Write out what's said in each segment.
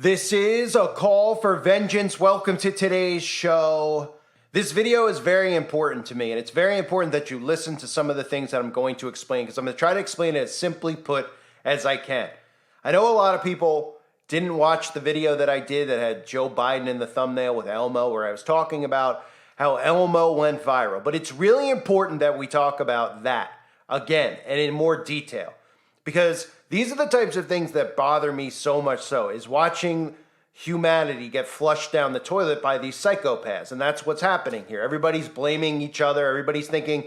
This is a call for vengeance. Welcome to today's show. This video is very important to me, and it's very important that you listen to some of the things that I'm going to explain, because I'm going to try to explain it as simply put as I can. I know a lot of people didn't watch the video that I did that had Joe Biden in the thumbnail with Elmo, where I was talking about how Elmo went viral. But it's really important that we talk about that again and in more detail, because these are the types of things that bother me so much so, is watching humanity get flushed down the toilet by these psychopaths. And that's what's happening here. Everybody's blaming each other. Everybody's thinking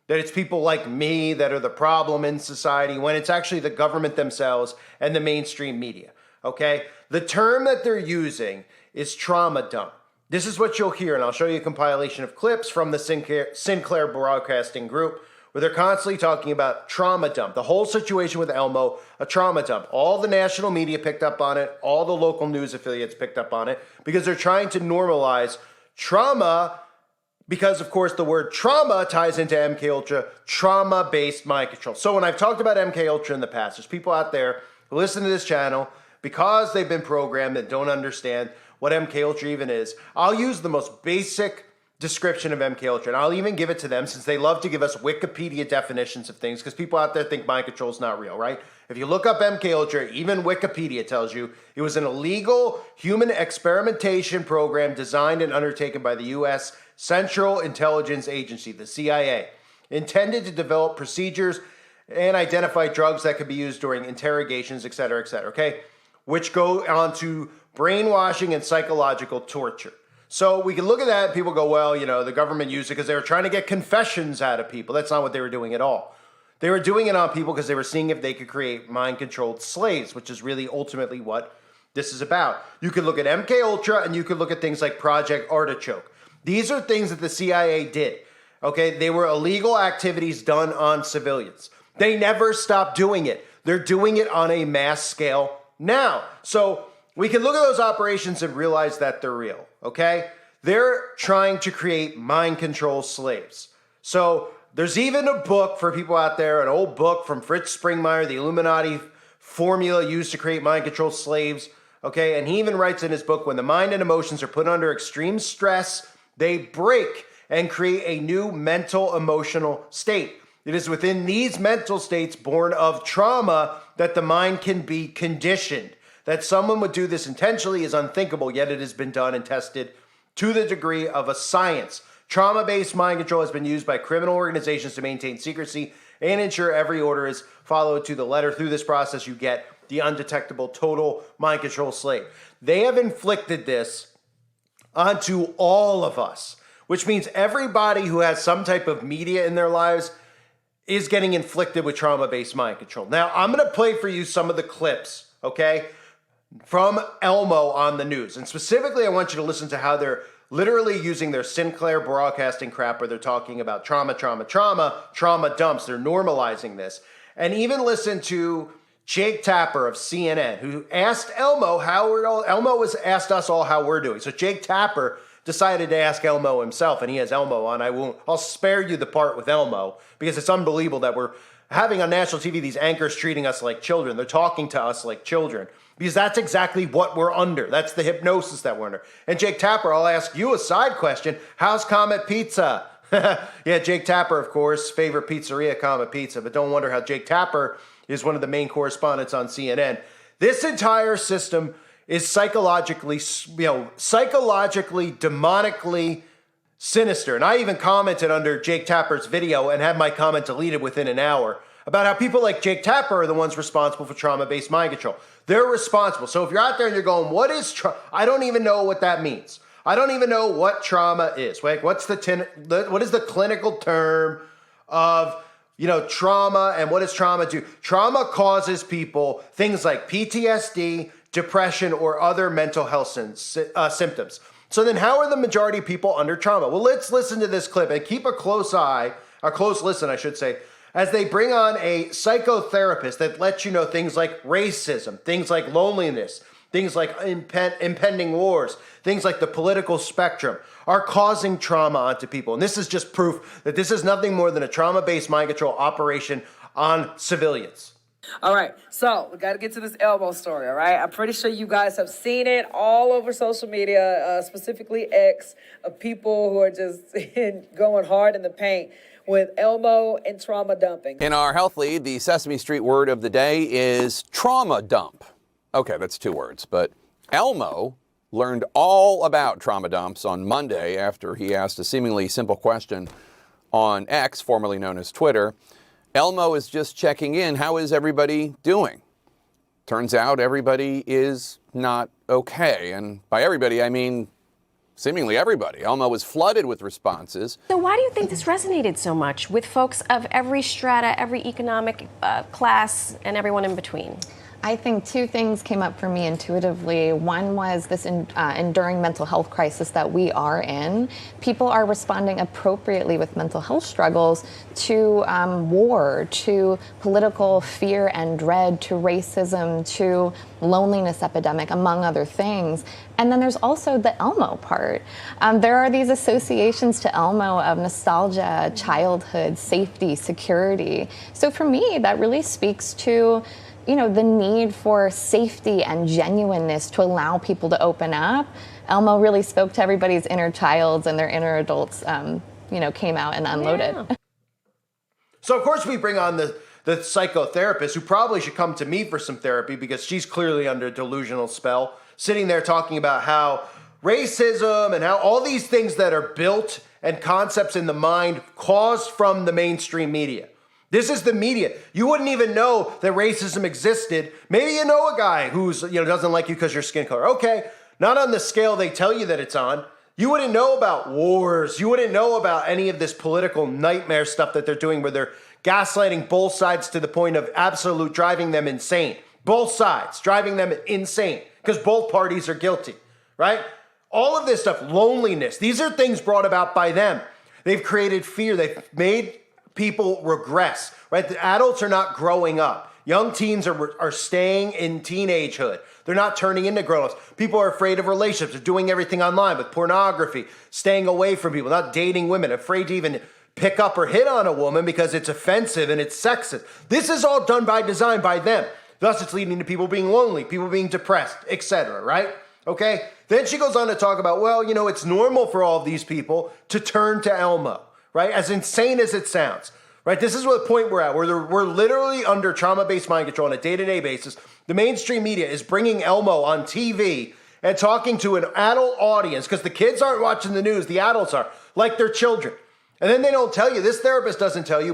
that it's people like me that are the problem in society, when it's actually the government themselves and the mainstream media, okay? The term that they're using is trauma dump. This is what you'll hear, and I'll show you a compilation of clips from the Sinclair Broadcasting Group, where they're constantly talking about trauma dump. The whole situation with Elmo, a trauma dump. All the national media picked up on it. All the local news affiliates picked up on it, because they're trying to normalize trauma, because, of course, the word trauma ties into MKUltra, trauma-based mind control. So when I've talked about MKUltra in the past, there's people out there who listen to this channel because they've been programmed and don't understand what MKUltra even is. I'll use the most basic description of MKUltra, and I'll even give it to them, since they love to give us Wikipedia definitions of things, because people out there think mind control is not real, right? If you look up MKUltra, even Wikipedia tells you it was an illegal human experimentation program designed and undertaken by the U.S. Central Intelligence Agency, the CIA, intended to develop procedures and identify drugs that could be used during interrogations, et cetera, okay? Which go on to brainwashing and psychological torture. So we can look at that and people go, well, you know, the government used it because they were trying to get confessions out of people. That's not what they were doing at all. They were doing it on people because they were seeing if they could create mind-controlled slaves, which is really ultimately what this is about. You could look at MKUltra and you could look at things like Project Artichoke. These are things that the CIA did, okay? They were illegal activities done on civilians. They never stopped doing it. They're doing it on a mass scale now. So we can look at those operations and realize that they're real, okay? They're trying to create mind control slaves. So there's even a book for people out there, an old book from Fritz Springmeier, the Illuminati formula used to create mind control slaves, okay? And he even writes in his book, when the mind and emotions are put under extreme stress, they break and create a new mental emotional state. It is within these mental states born of trauma that the mind can be conditioned. That someone would do this intentionally is unthinkable, yet it has been done and tested to the degree of a science. Trauma-based mind control has been used by criminal organizations to maintain secrecy and ensure every order is followed to the letter. Through this process, you get the undetectable total mind control slave. They have inflicted this onto all of us, which means everybody who has some type of media in their lives is getting inflicted with trauma-based mind control. Now, I'm going to play for you some of the clips, okay, from Elmo on the news. And specifically, I want you to listen to how they're literally using their Sinclair Broadcasting crap, where they're talking about trauma dumps. They're normalizing this. And even listen to Jake Tapper of CNN, who asked Elmo Elmo has asked us all how we're doing. So Jake Tapper decided to ask Elmo himself, and he has Elmo on. I'll spare you the part with Elmo, because it's unbelievable that we're having on national TV these anchors treating us like children. They're talking to us like children, because that's exactly what we're under. That's the hypnosis that we're under. And Jake Tapper, I'll ask you a side question. How's Comet Pizza? Yeah, Jake Tapper, of course, favorite pizzeria, Comet Pizza. But don't wonder how Jake Tapper is one of the main correspondents on CNN. This entire system is psychologically, demonically sinister. And I even commented under Jake Tapper's video and had my comment deleted within an hour about how people like Jake Tapper are the ones responsible for trauma-based mind control. They're responsible. So if you're out there and you're going, what is trauma? I don't even know what that means. I don't even know what trauma is. Like, what is the clinical term of, trauma, and what does trauma do? Trauma causes people things like PTSD, depression, or other mental health symptoms. So then how are the majority of people under trauma? Well, let's listen to this clip and keep a close listen, I should say, as they bring on a psychotherapist that lets you know things like racism, things like loneliness, things like impending wars, things like the political spectrum are causing trauma onto people. And this is just proof that this is nothing more than a trauma-based mind control operation on civilians. All right, so we got to get to this Elmo story, all right? I'm pretty sure you guys have seen it all over social media, specifically X, of people who are just going hard in the paint with Elmo and trauma dumping. In our health lead, the Sesame Street word of the day is trauma dump. Okay, that's 2 words, but Elmo learned all about trauma dumps on Monday after he asked a seemingly simple question on X, formerly known as Twitter. Elmo is just checking in. How is everybody doing? Turns out everybody is not okay. And by everybody, I mean seemingly everybody. Elmo was flooded with responses. So why do you think this resonated so much with folks of every strata, every economic class, and everyone in between? I think 2 things came up for me intuitively. One was this enduring mental health crisis that we are in. People are responding appropriately with mental health struggles to war, to political fear and dread, to racism, to loneliness epidemic, among other things. And then there's also the Elmo part. There are these associations to Elmo of nostalgia, childhood, safety, security. So for me, that really speaks to the need for safety and genuineness to allow people to open up. Elmo really spoke to everybody's inner childs, and their inner adults, came out and unloaded. Yeah. So, of course, we bring on the psychotherapist, who probably should come to me for some therapy because she's clearly under a delusional spell, sitting there talking about how racism and how all these things that are built and concepts in the mind caused from the mainstream media. This is the media. You wouldn't even know that racism existed. Maybe you know a guy who's, doesn't like you because your skin color. Okay, not on the scale they tell you that it's on. You wouldn't know about wars. You wouldn't know about any of this political nightmare stuff that they're doing where they're gaslighting both sides to the point of absolute driving them insane. Both sides driving them insane because both parties are guilty, right? All of this stuff, loneliness, these are things brought about by them. They've created fear. They've made people regress, right? The adults are not growing up. Young teens are staying in teenagehood. They're not turning into grown-ups. People are afraid of relationships. They're doing everything online with pornography, staying away from people, not dating women, afraid to even pick up or hit on a woman because it's offensive and it's sexist. This is all done by design by them. Thus, it's leading to people being lonely, people being depressed, etc., right? Okay? Then she goes on to talk about, it's normal for all of these people to turn to Elmo. Right? As insane as it sounds, right? This is what the point we're at, where we're literally under trauma-based mind control on a day-to-day basis. The mainstream media is bringing Elmo on TV and talking to an adult audience because the kids aren't watching the news, the adults are, like they're children. And then they don't tell you, this therapist doesn't tell you,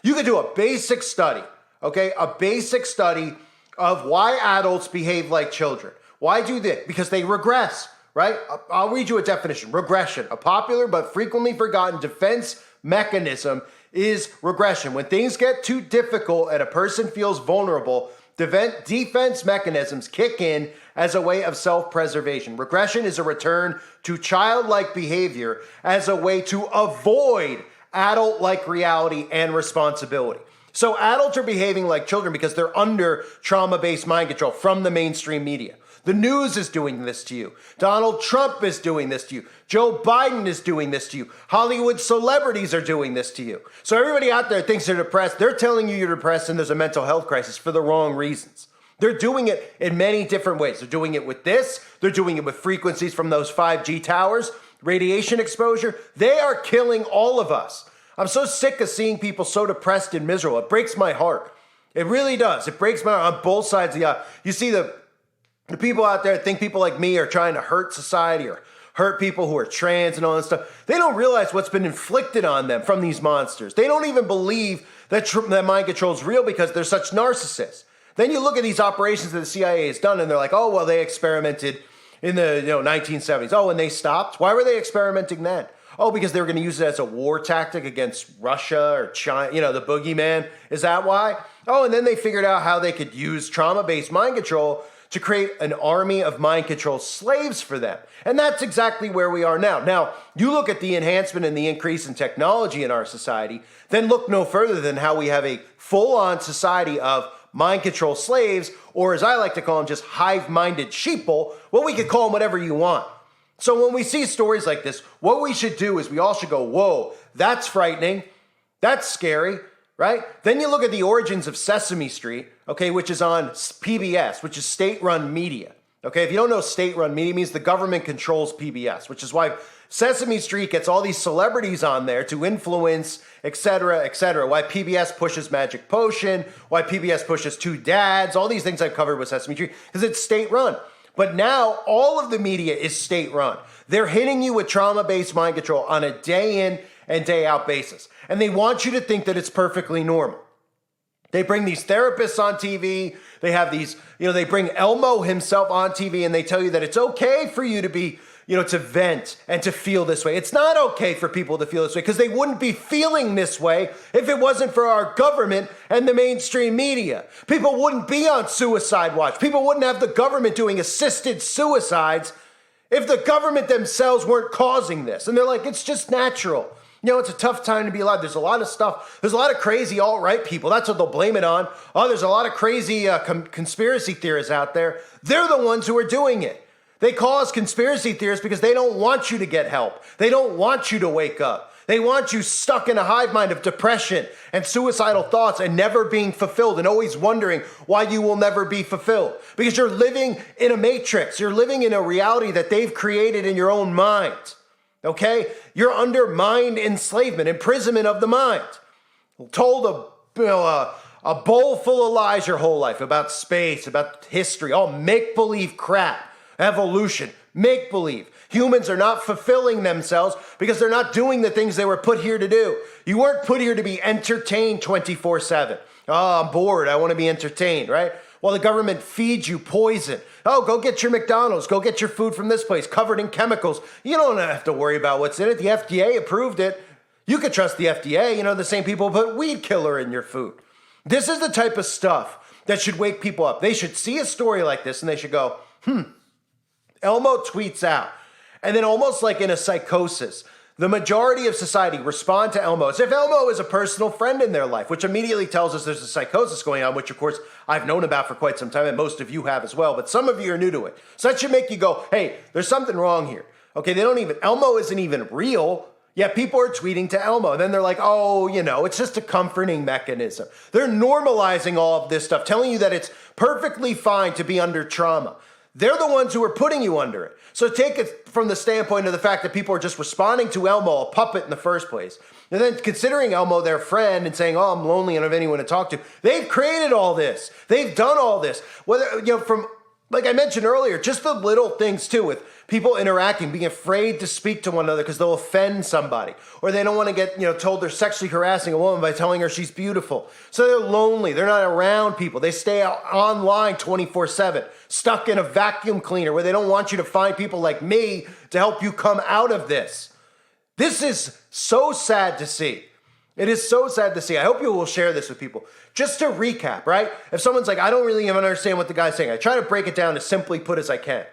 you could do a basic study, okay? A basic study of why adults behave like children. Why do this? Because they regress. Right? I'll read you a definition. Regression, a popular but frequently forgotten defense mechanism, is regression. When things get too difficult and a person feels vulnerable, defense mechanisms kick in as a way of self-preservation. Regression is a return to childlike behavior as a way to avoid adult-like reality and responsibility. So adults are behaving like children because they're under trauma-based mind control from the mainstream media. The news is doing this to you. Donald Trump is doing this to you. Joe Biden is doing this to you. Hollywood celebrities are doing this to you. So everybody out there thinks they're depressed. They're telling you you're depressed and there's a mental health crisis for the wrong reasons. They're doing it in many different ways. They're doing it with this. They're doing it with frequencies from those 5G towers, radiation exposure. They are killing all of us. I'm so sick of seeing people so depressed and miserable. It breaks my heart. It really does. It breaks my heart on both sides of the aisle. You see the people out there that think people like me are trying to hurt society or hurt people who are trans and all this stuff. They don't realize what's been inflicted on them from these monsters. They don't even believe that mind control is real because they're such narcissists. Then you look at these operations that the CIA has done and they're like, oh, well, they experimented in the 1970s. Oh, and they stopped? Why were they experimenting then? Oh, because they were going to use it as a war tactic against Russia or China, the boogeyman. Is that why? Oh, and then they figured out how they could use trauma-based mind control to create an army of mind control slaves for them. And that's exactly where we are now. Now, you look at the enhancement and the increase in technology in our society, then look no further than how we have a full-on society of mind control slaves, or as I like to call them, just hive-minded sheeple. Well, we could call them whatever you want. So when we see stories like this, what we should do is we all should go, whoa, that's frightening. That's scary. right? Then you look at the origins of Sesame Street, okay, which is on PBS, which is state-run media. Okay, if you don't know state-run media, it means the government controls PBS, which is why Sesame Street gets all these celebrities on there to influence, et cetera, why PBS pushes Magic Potion, why PBS pushes Two Dads, all these things I've covered with Sesame Street, because it's state-run. But now all of the media is state-run. They're hitting you with trauma-based mind control on a day-in and day-out basis. And they want you to think that it's perfectly normal. They bring these therapists on TV. They have these, they bring Elmo himself on TV and they tell you that it's okay for you to be, to vent and to feel this way. It's not okay for people to feel this way because they wouldn't be feeling this way if it wasn't for our government and the mainstream media. People wouldn't be on suicide watch. People wouldn't have the government doing assisted suicides if the government themselves weren't causing this. And they're like, it's just natural. It's a tough time to be alive. There's a lot of stuff. There's a lot of crazy alt-right people. That's what they'll blame it on. Oh, there's a lot of crazy conspiracy theorists out there. They're the ones who are doing it. They call us conspiracy theorists because they don't want you to get help. They don't want you to wake up. They want you stuck in a hive mind of depression and suicidal thoughts and never being fulfilled and always wondering why you will never be fulfilled. Because you're living in a matrix. You're living in a reality that they've created in your own mind. Okay? You're under mind enslavement, imprisonment of the mind. Told a bowl full of lies your whole life about space, about history, all make-believe crap, evolution, make-believe. Humans are not fulfilling themselves because they're not doing the things they were put here to do. You weren't put here to be entertained 24/7. Oh, I'm bored. I want to be entertained, right? Well, the government feeds you poison. Oh, go get your McDonald's. Go get your food from this place covered in chemicals. You don't have to worry about what's in it. The FDA approved it. You could trust the FDA. The same people put weed killer in your food. This is the type of stuff that should wake people up. They should see a story like this and they should go, Elmo tweets out. And then almost like in a psychosis, the majority of society respond to Elmo as if Elmo is a personal friend in their life, which immediately tells us there's a psychosis going on, which of course I've known about for quite some time, and most of you have as well, but some of you are new to it. So that should make you go, hey, there's something wrong here. Okay, Elmo isn't even real, yet people are tweeting to Elmo. And then they're like, oh, it's just a comforting mechanism. They're normalizing all of this stuff, telling you that it's perfectly fine to be under trauma. They're the ones who are putting you under it. So take it from the standpoint of the fact that people are just responding to Elmo, a puppet in the first place. And then considering Elmo their friend and saying, oh, I'm lonely and I don't have anyone to talk to. They've created all this. They've done all this. Whether, from, like I mentioned earlier, just the little things too with people interacting, being afraid to speak to one another because they'll offend somebody. Or they don't want to get, told they're sexually harassing a woman by telling her she's beautiful. So they're lonely. They're not around people. They stay online 24/7, stuck in a vacuum cleaner where they don't want you to find people like me to help you come out of this. This is so sad to see. It is so sad to see. I hope you will share this with people. Just to recap, right? If someone's like, I don't really even understand what the guy's saying, I try to break it down as simply put as I can.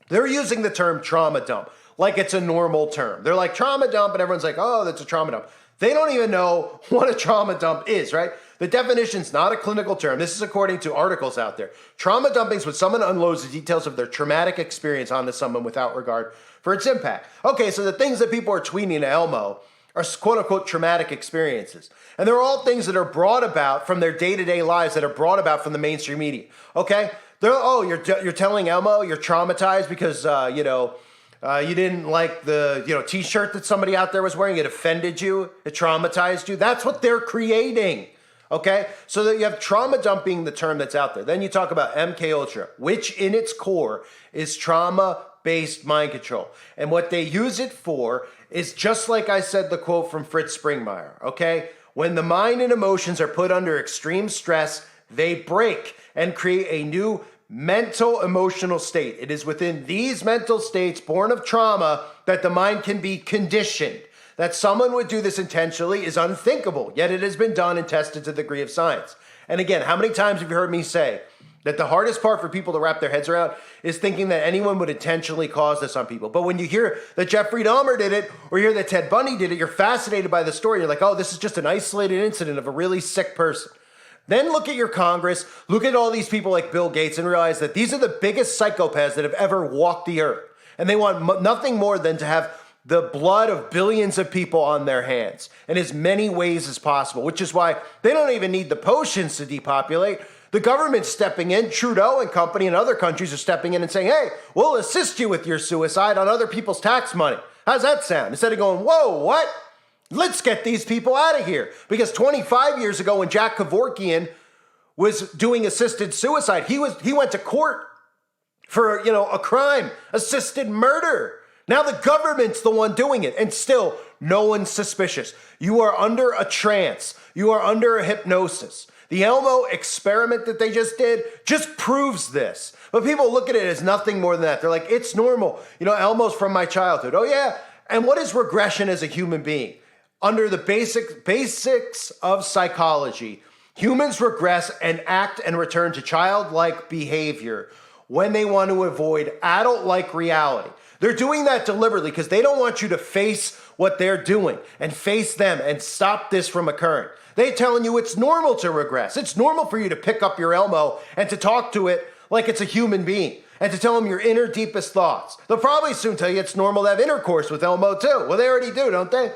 They're using the term trauma dump like it's a normal term. They're like trauma dump and everyone's like, oh, that's a trauma dump. They don't even know what a trauma dump is, right? The definition's not a clinical term. This is according to articles out there. Trauma dumping is when someone unloads the details of their traumatic experience onto someone without regard for its impact. Okay, so the things that people are tweeting to Elmo are quote-unquote traumatic experiences. And they're all things that are brought about from their day-to-day lives that are brought about from the mainstream media, okay? You're telling Elmo you're traumatized because, you didn't like the, t-shirt that somebody out there was wearing. It offended you. It traumatized you. That's what they're creating, okay? So that you have trauma dumping, the term that's out there. Then you talk about MKUltra, which in its core is trauma-based mind control. And what they use it for is just like I said, the quote from Fritz Springmeier, okay? When the mind and emotions are put under extreme stress, they break and create a new mental emotional state. It is within these mental states born of trauma that the mind can be conditioned. That someone would do this intentionally is unthinkable, yet it has been done and tested to the degree of science. And again, how many times have you heard me say that the hardest part for people to wrap their heads around is thinking that anyone would intentionally cause this on people? But when you hear that Jeffrey Dahmer did it, or you hear that Ted Bundy did it, you're fascinated by the story. You're like, oh, this is just an isolated incident of a really sick person. Then look at your Congress, look at all these people like Bill Gates and realize that these are the biggest psychopaths that have ever walked the earth. And they want nothing more than to have the blood of billions of people on their hands in as many ways as possible, which is why they don't even need the potions to depopulate. The government's stepping in, Trudeau and company and other countries are stepping in and saying, hey, we'll assist you with your suicide on other people's tax money. How's that sound? Instead of going, whoa, what? Let's get these people out of here. Because 25 years ago when Jack Kevorkian was doing assisted suicide, he went to court for, a crime, assisted murder. Now the government's the one doing it, and still no one's suspicious. You are under a trance. You are under a hypnosis. The Elmo experiment that they just did just proves this. But people look at it as nothing more than that. They're like, it's normal. Elmo's from my childhood. Oh yeah. And what is regression as a human being? Under the basics of psychology, humans regress and act and return to childlike behavior when they want to avoid adult-like reality. They're doing that deliberately because they don't want you to face what they're doing and face them and stop this from occurring. They're telling you it's normal to regress. It's normal for you to pick up your Elmo and to talk to it like it's a human being and to tell them your inner deepest thoughts. They'll probably soon tell you it's normal to have intercourse with Elmo too. Well, they already do, don't they?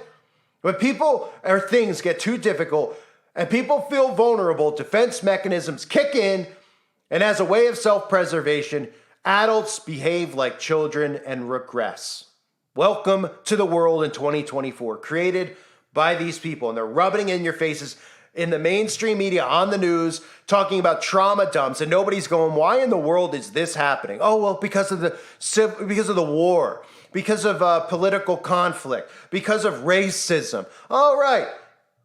When people or things get too difficult and people feel vulnerable, defense mechanisms kick in, and as a way of self-preservation, adults behave like children and regress. Welcome to the world in 2024, created by these people, and they're rubbing it in your faces in the mainstream media, on the news, talking about trauma dumps, and nobody's going, why in the world is this happening? Oh, well, because of the war, because of political conflict, because of racism. Oh, right.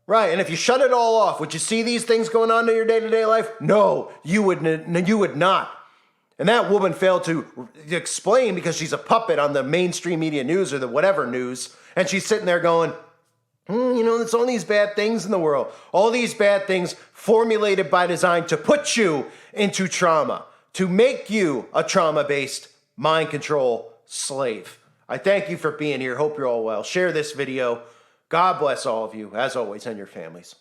And if you shut it all off, would you see these things going on in your day-to-day life? No, you would not. And that woman failed to explain because she's a puppet on the mainstream media news or the whatever news, and she's sitting there going, there's all these bad things in the world. All these bad things formulated by design to put you into trauma, to make you a trauma-based mind control slave. I thank you for being here. Hope you're all well. Share this video. God bless all of you, as always, and your families.